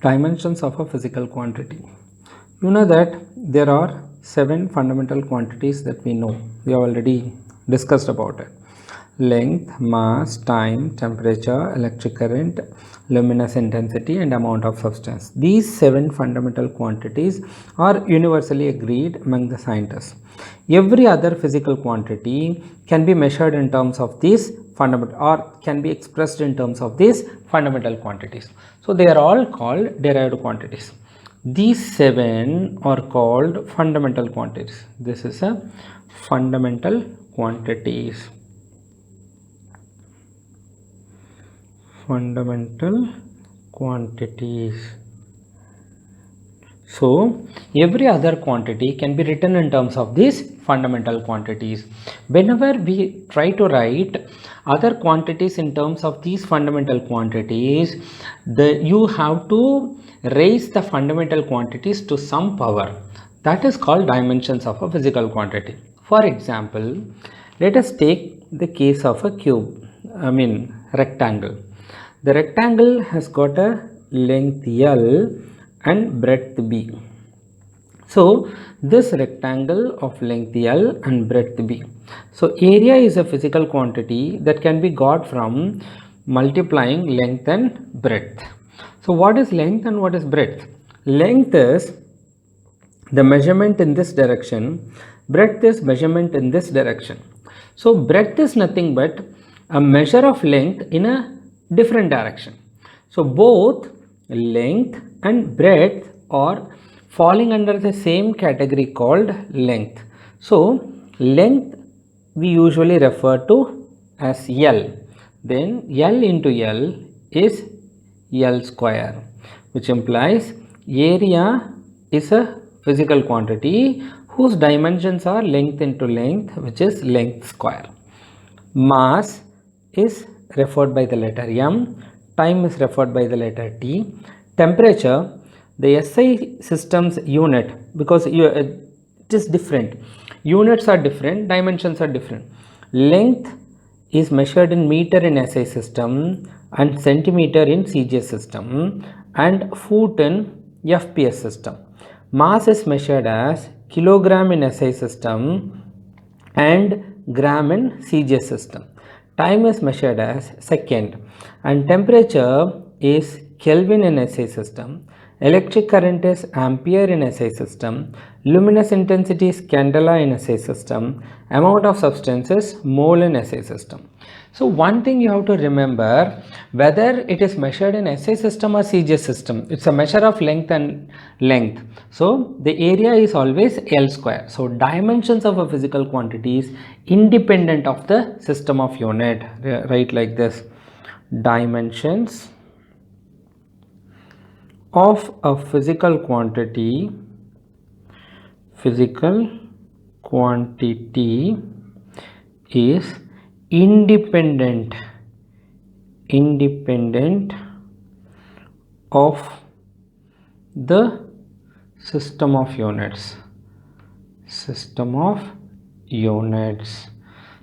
Dimensions of a physical quantity. You know that there are 7 fundamental quantities that we know. We have already discussed about it. Length, mass, time, temperature, electric current, luminous intensity and amount of substance. These 7 fundamental quantities are universally agreed among the scientists. Every other physical quantity can be measured in terms of these fundamental or can be expressed in terms of these fundamental quantities. So they are all called derived quantities. These 7 are called fundamental quantities. This is a fundamental quantities. Fundamental quantities. So every other quantity can be written in terms of these fundamental quantities. Whenever we try to write other quantities in terms of these fundamental quantities, you have to raise the fundamental quantities to some power. That is called dimensions of a physical quantity. For example, let us take the case of a rectangle. The rectangle has got a length L and breadth B. So this rectangle of length L and breadth B. So area is a physical quantity that can be got from multiplying length and breadth. So what is length and what is breadth? Length is the measurement in this direction, breadth is measurement in this direction. So breadth is nothing but a measure of length in a different direction. So both length and breadth are falling under the same category called length. So length we usually refer to as L. Then L into L is L square, which implies area is a physical quantity whose dimensions are length into length, which is length square. Mass is referred by the letter M, time is referred by the letter T, temperature, the SI system's unit, because it is different, units are different, dimensions are different. Length is measured in meter in SI system and centimeter in CGS system and foot in FPS system. Mass is measured as kilogram in SI system and gram in CGS system. Time is measured as second and temperature is Kelvin in SI system. Electric current is ampere in SI system. Luminous intensity is candela in SI system. Amount of substance is mole in SI system. So one thing you have to remember, whether it is measured in SI system or CGS system, it's a measure of length and length. So the area is always L square. So dimensions of a physical quantity is independent of the system of unit. Write like this: dimensions of a physical quantity is independent of the system of units.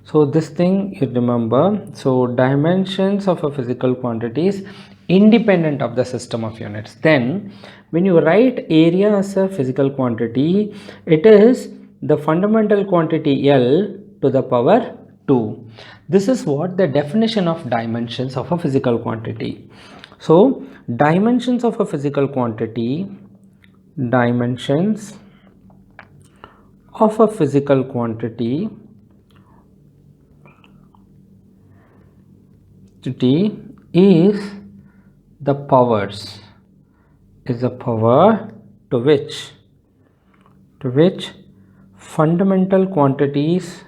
So this thing you remember. So dimensions of a physical quantity is independent of the system of units. Then when you write area as a physical quantity, it is the fundamental quantity L to the power 2. This is what the definition of dimensions of a physical quantity. So dimensions of a physical quantity, dimensions of a physical quantity is the powers, is the power to which fundamental quantities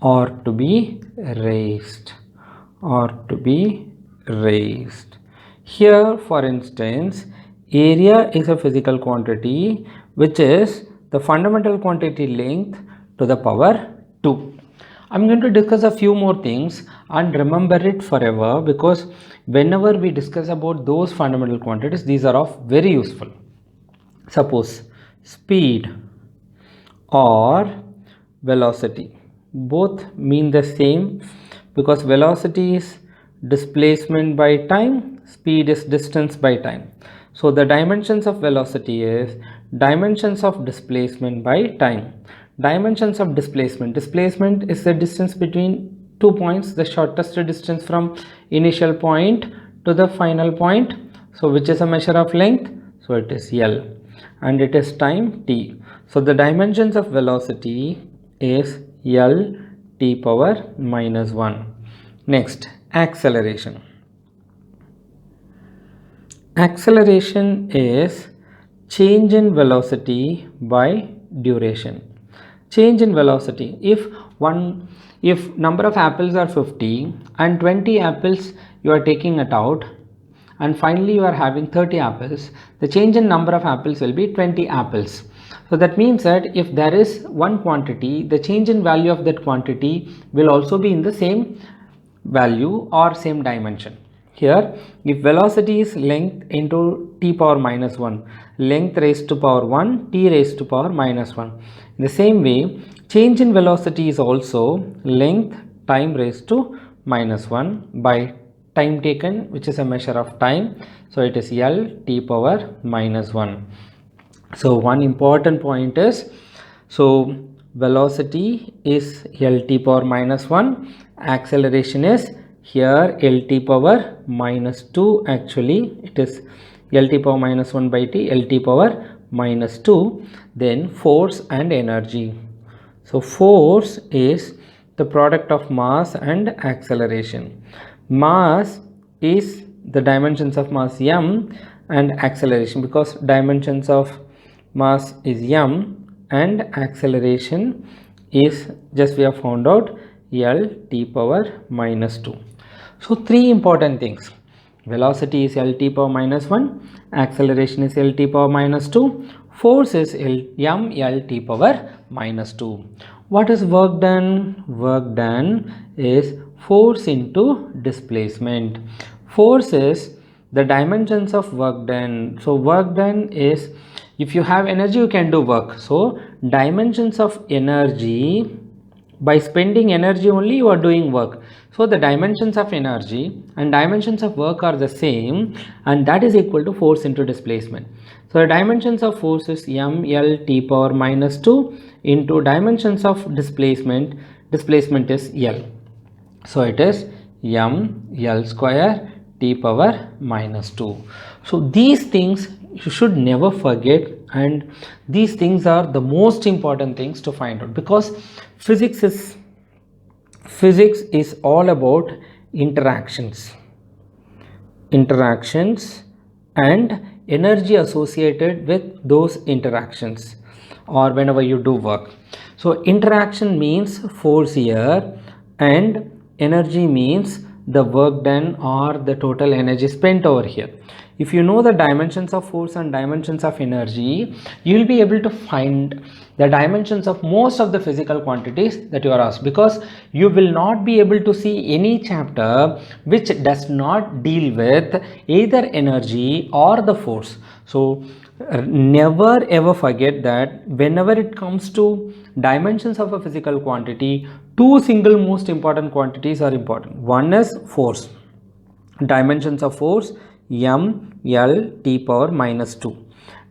are to be raised. Here, for instance, area is a physical quantity which is the fundamental quantity length to the power 2. I'm going to discuss a few more things and remember it forever, because whenever we discuss about those fundamental quantities, these are of very useful. Suppose speed or velocity both mean the same because velocity is displacement by time, speed is distance by time. So the dimensions of velocity is dimensions of displacement by time. Dimensions of displacement. Displacement is the distance between 2 points, the shortest distance from initial point to the final point. So which is a measure of length? So it is L, and it is time t. So the dimensions of velocity is L t power minus 1. Next, acceleration. Acceleration is change in velocity by duration. Change in velocity. If number of apples are 50 and 20 apples you are taking it out, and finally you are having 30 apples, the change in number of apples will be 20 apples. So that means that if there is one quantity, the change in value of that quantity will also be in the same value or same dimension. Here, if velocity is length into t power minus 1, length raised to power 1, t raised to power minus 1. In the same way, change in velocity is also length time raised to minus 1 by time taken, which is a measure of time. So it is L t power minus 1. So one important point is, so velocity is L t power minus 1, acceleration is here L t power minus 2, actually it is L t power minus 1 by t, L t power minus 2. Then force and energy. So force is the product of mass and acceleration. Mass is the dimensions of mass m, and acceleration, because dimensions of mass is m and acceleration is, just we have found out, L t power minus 2. So three important things: velocity is L t power minus 1, acceleration is L t power minus 2, force is m L t power minus 2. What is work done? Work done is force into displacement. Force is the dimensions of work done. So work done is, if you have energy you can do work. So dimensions of energy, by spending energy only you are doing work. So the dimensions of energy and dimensions of work are the same, and that is equal to force into displacement. So the dimensions of force is m L t power minus 2 into dimensions of displacement. Displacement is L. So it is m L square t power minus 2. So these things you should never forget, and these things are the most important things to find out, because physics is all about interactions and energy associated with those interactions, or whenever you do work. So interaction means force here, and energy means the work done or the total energy spent over here. If you know the dimensions of force and dimensions of energy, you will be able to find the dimensions of most of the physical quantities that you are asked, because you will not be able to see any chapter which does not deal with either energy or the force. So never ever forget that whenever it comes to dimensions of a physical quantity, two single most important quantities are important. One is force. Dimensions of force m L t power minus 2,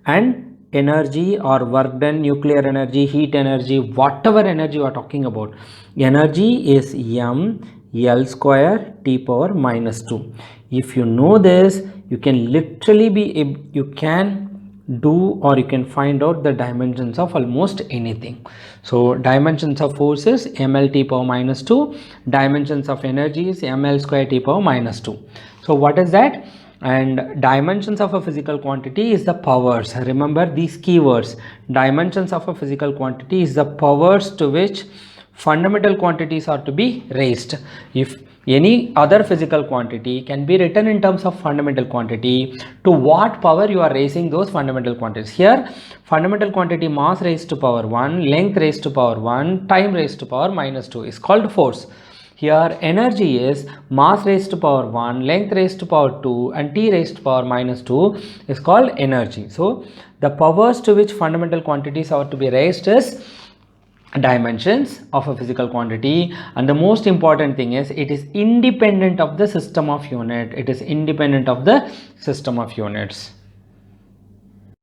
and energy or work done, nuclear energy, heat energy, whatever energy you are talking about, energy is m L square t power minus 2. If you know this, you can literally you can do, or you can find out the dimensions of almost anything. So dimensions of force is ml t power minus 2, dimensions of energy is ml square t power minus 2. So what is that? And dimensions of a physical quantity is the powers. Remember these keywords. Dimensions of a physical quantity is the powers to which fundamental quantities are to be raised. If any other physical quantity can be written in terms of fundamental quantity, to what power you are raising those fundamental quantities. Here fundamental quantity mass raised to power 1, length raised to power 1, time raised to power minus 2 is called force. Here energy is mass raised to power 1, length raised to power 2, and t raised to power minus 2 is called energy. So the powers to which fundamental quantities are to be raised is dimensions of a physical quantity, and the most important thing is it is independent of the system of unit. It is independent of the system of units.